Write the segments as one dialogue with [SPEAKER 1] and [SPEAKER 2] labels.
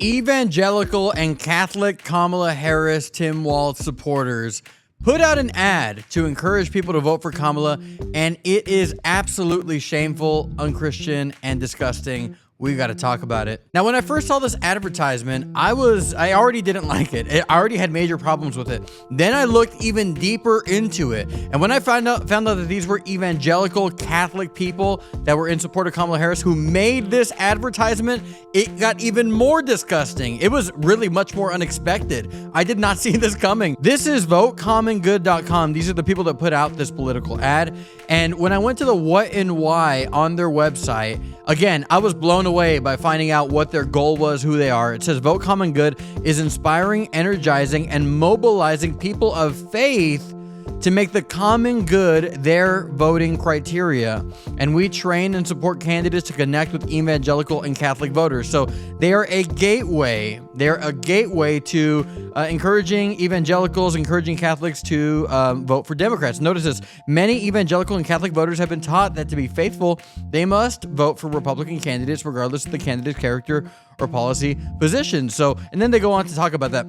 [SPEAKER 1] Evangelical and Catholic Kamala Harris Tim Walz supporters put out an ad to encourage people to vote for Kamala, and it is absolutely shameful, unchristian, and disgusting. We got to talk about it. Now, when I first saw this advertisement, I already didn't like it. I already had major problems with it. Then I looked even deeper into it. And when I found out that these were evangelical Catholic people that were in support of Kamala Harris who made this advertisement, it got even more disgusting. It was really much more unexpected. I did not see this coming. This is votecommongood.com. These are the people that put out this political ad. And when I went to the what and why on their website, again, I was blown away by finding out what their goal was, who they are. It says Vote Common Good is inspiring, energizing, and mobilizing people of faith to make the common good their voting criteria. And we train and support candidates to connect with evangelical and Catholic voters. So they are a gateway. They're a gateway to encouraging evangelicals, encouraging Catholics to vote for Democrats. Notice this. Many evangelical and Catholic voters have been taught that to be faithful, they must vote for Republican candidates regardless of the candidate's character or policy position. So, and then they go on to talk about that.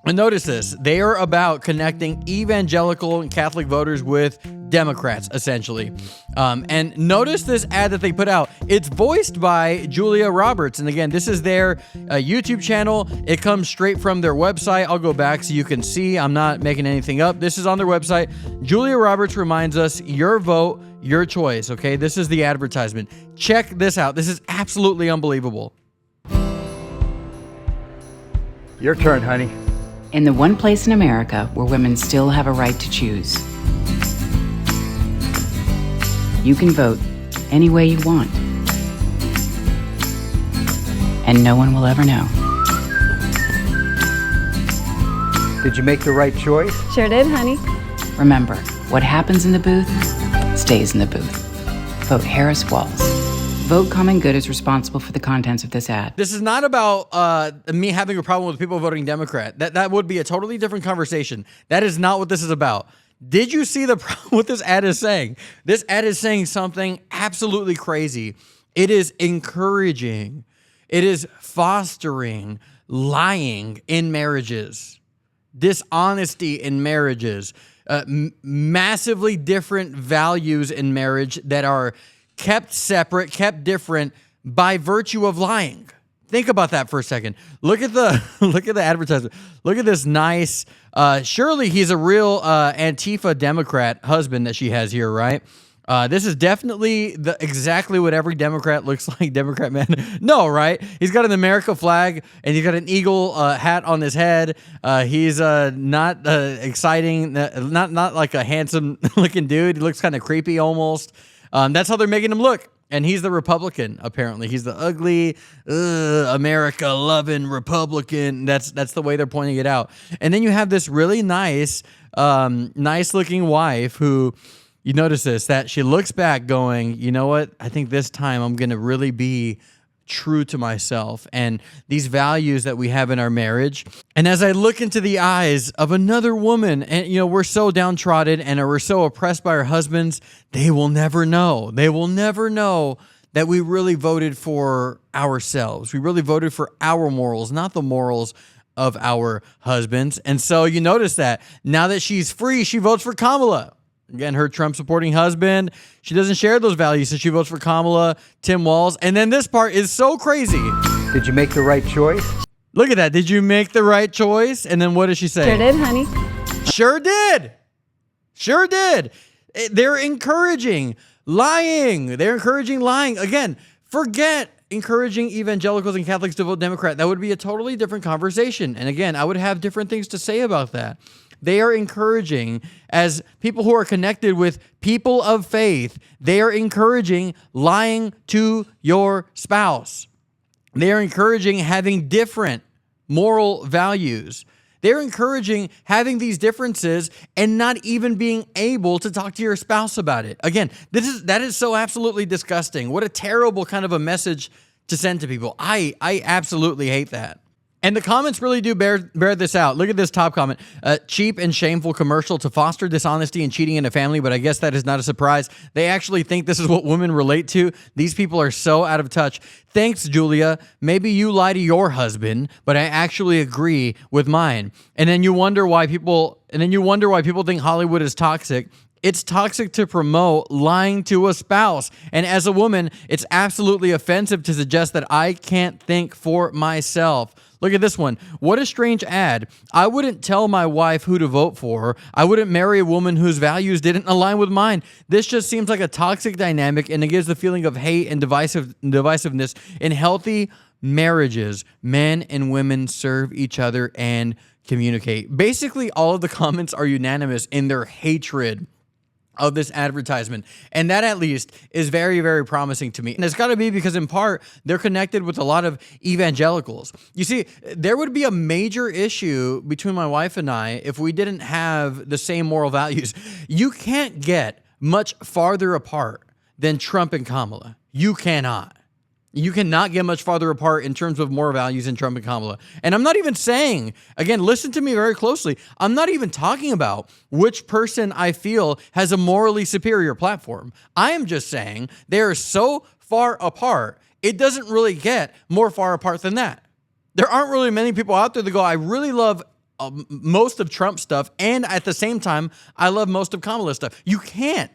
[SPEAKER 1] And notice this, they are about connecting evangelical and Catholic voters with Democrats, essentially. And notice this ad that they put out. It's voiced by Julia Roberts. And again, this is their YouTube channel. It comes straight from their website. I'll go back so you can see. I'm not making anything up. This is on their website. Julia Roberts reminds us, your vote, your choice, okay? This is the advertisement. Check this out. This is absolutely unbelievable.
[SPEAKER 2] Your turn, honey.
[SPEAKER 3] In the one place in America where women still have a right to choose. You can vote any way you want. And no one will ever know.
[SPEAKER 2] Did you make the right choice?
[SPEAKER 4] Sure did, honey.
[SPEAKER 3] Remember, what happens in the booth stays in the booth. Vote Harris Walz. Vote Common Good is responsible for the contents of this ad.
[SPEAKER 1] This is not about me having a problem with people voting Democrat. That would be a totally different conversation. That is not what this is about. Did you see the problem what this ad is saying? This ad is saying something absolutely crazy. It is encouraging. It is fostering lying in marriages, dishonesty in marriages, massively different values in marriage that are kept separate, kept different by virtue of lying. Think about that for a second. Look at the advertisement. Look at this nice. Surely he's a real Antifa Democrat husband that she has here, right? This is definitely exactly what every Democrat looks like. Democrat man. No, right? He's got an America flag and he's got an eagle hat on his head. He's not exciting, not like a handsome looking dude. He looks kind of creepy almost. That's how they're making him look. And he's the Republican, apparently. He's the ugly, America-loving Republican. That's the way they're pointing it out. And then you have this really nice, nice-looking wife who, you notice this, that she looks back going, you know what? I think this time I'm going to really be true to myself and these values that we have in our marriage. And as I look into the eyes of another woman, and we're so downtrodden and we're so oppressed by our husbands, they will never know. They will never know that we really voted for ourselves. We really voted for our morals, not the morals of our husbands. And so you notice that now that she's free, she votes for Kamala. Again, her Trump-supporting husband, she doesn't share those values, so she votes for Kamala, Tim Walz. And then this part is so crazy.
[SPEAKER 2] Did you make the right choice?
[SPEAKER 1] Look at that. Did you make the right choice? And then what does she say?
[SPEAKER 4] Sure did, honey.
[SPEAKER 1] Sure did. Sure did. They're encouraging lying. They're encouraging lying. Again, forget encouraging evangelicals and Catholics to vote Democrat. That would be a totally different conversation. And again, I would have different things to say about that. They are encouraging, as people who are connected with people of faith, they are encouraging lying to your spouse. They are encouraging having different moral values. They're encouraging having these differences and not even being able to talk to your spouse about it. Again, that is so absolutely disgusting. What a terrible kind of a message to send to people. I absolutely hate that. And the comments really do bear this out. Look at this top comment. Cheap and shameful commercial to foster dishonesty and cheating in a family, but I guess that is not a surprise. They actually think this is what women relate to. These people are so out of touch. Thanks, Julia. Maybe you lie to your husband, but I actually agree with mine. And then you wonder why people think Hollywood is toxic. It's toxic to promote lying to a spouse. And as a woman, it's absolutely offensive to suggest that I can't think for myself. Look at this one. What a strange ad. I wouldn't tell my wife who to vote for. I wouldn't marry a woman whose values didn't align with mine. This just seems like a toxic dynamic, and it gives the feeling of hate and divisiveness. In healthy marriages, men and women serve each other and communicate. Basically, all of the comments are unanimous in their hatred of this advertisement. And that at least is very, very promising to me. And it's got to be because in part, they're connected with a lot of evangelicals. You see, there would be a major issue between my wife and I if we didn't have the same moral values. You can't get much farther apart than Trump and Kamala. You cannot. You cannot get much farther apart in terms of moral values than Trump and Kamala. And I'm not even saying, again, listen to me very closely. I'm not even talking about which person I feel has a morally superior platform. I am just saying they are so far apart, it doesn't really get more far apart than that. There aren't really many people out there that go, I really love most of Trump's stuff, and at the same time, I love most of Kamala's stuff. You can't.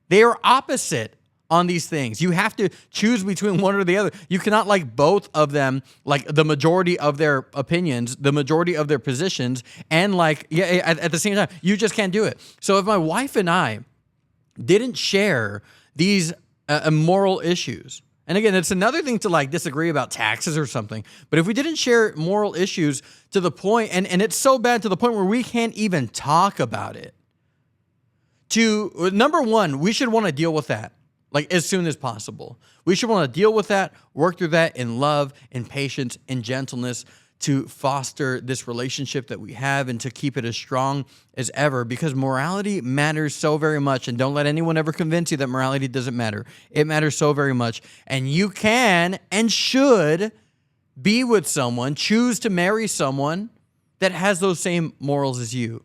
[SPEAKER 1] They are opposite on these things. You have to choose between one or the other. You cannot like both of them, like the majority of their opinions, the majority of their positions, and like, at the same time, you just can't do it. So if my wife and I didn't share these moral issues, and again, it's another thing to like disagree about taxes or something, but if we didn't share moral issues to the point, and it's so bad to the point where we can't even talk about it, number one, we should want to deal with that. Like as soon as possible. We should want to deal with that, work through that in love, in patience, in gentleness to foster this relationship that we have and to keep it as strong as ever, because morality matters so very much. And don't let anyone ever convince you that morality doesn't matter. It matters so very much. And you can and should be with someone, choose to marry someone that has those same morals as you.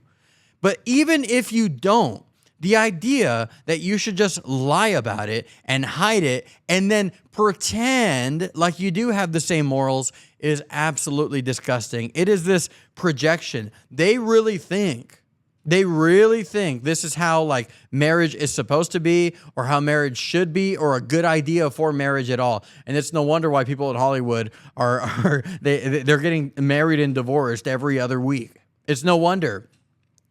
[SPEAKER 1] But even if you don't, the idea that you should just lie about it and hide it and then pretend like you do have the same morals is absolutely disgusting. It is this projection. They really think this is how like marriage is supposed to be or how marriage should be or a good idea for marriage at all. And it's no wonder why people in Hollywood they're getting married and divorced every other week. It's no wonder.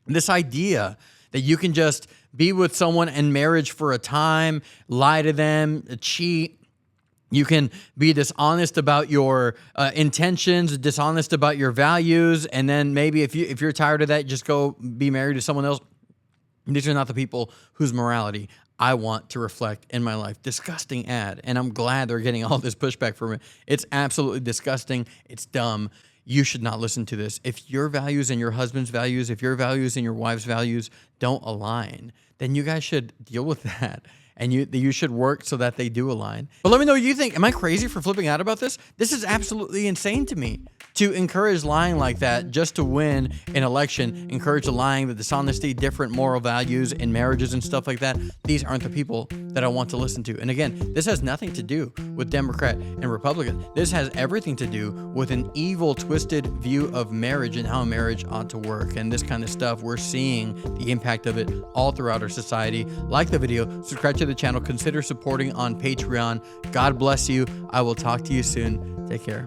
[SPEAKER 1] This idea that you can just be with someone in marriage for a time, lie to them, cheat. You can be dishonest about your intentions, dishonest about your values, and then maybe if you're tired of that, just go be married to someone else. These are not the people whose morality I want to reflect in my life. Disgusting ad, and I'm glad they're getting all this pushback from it. It's absolutely disgusting. It's dumb. You should not listen to this. If your values and your husband's values, if your values and your wife's values don't align, then you guys should deal with that. And you should work so that they do align. But let me know what you think. Am I crazy for flipping out about this? This is absolutely insane to me. To encourage lying like that just to win an election, encourage the lying, the dishonesty, different moral values in marriages and stuff like that. These aren't the people that I want to listen to. And again, this has nothing to do with Democrat and Republican. This has everything to do with an evil, twisted view of marriage and how marriage ought to work. And this kind of stuff, we're seeing the impact of it all throughout our society. Like the video, subscribe to the channel, consider supporting on Patreon. God bless you. I will talk to you soon. Take care.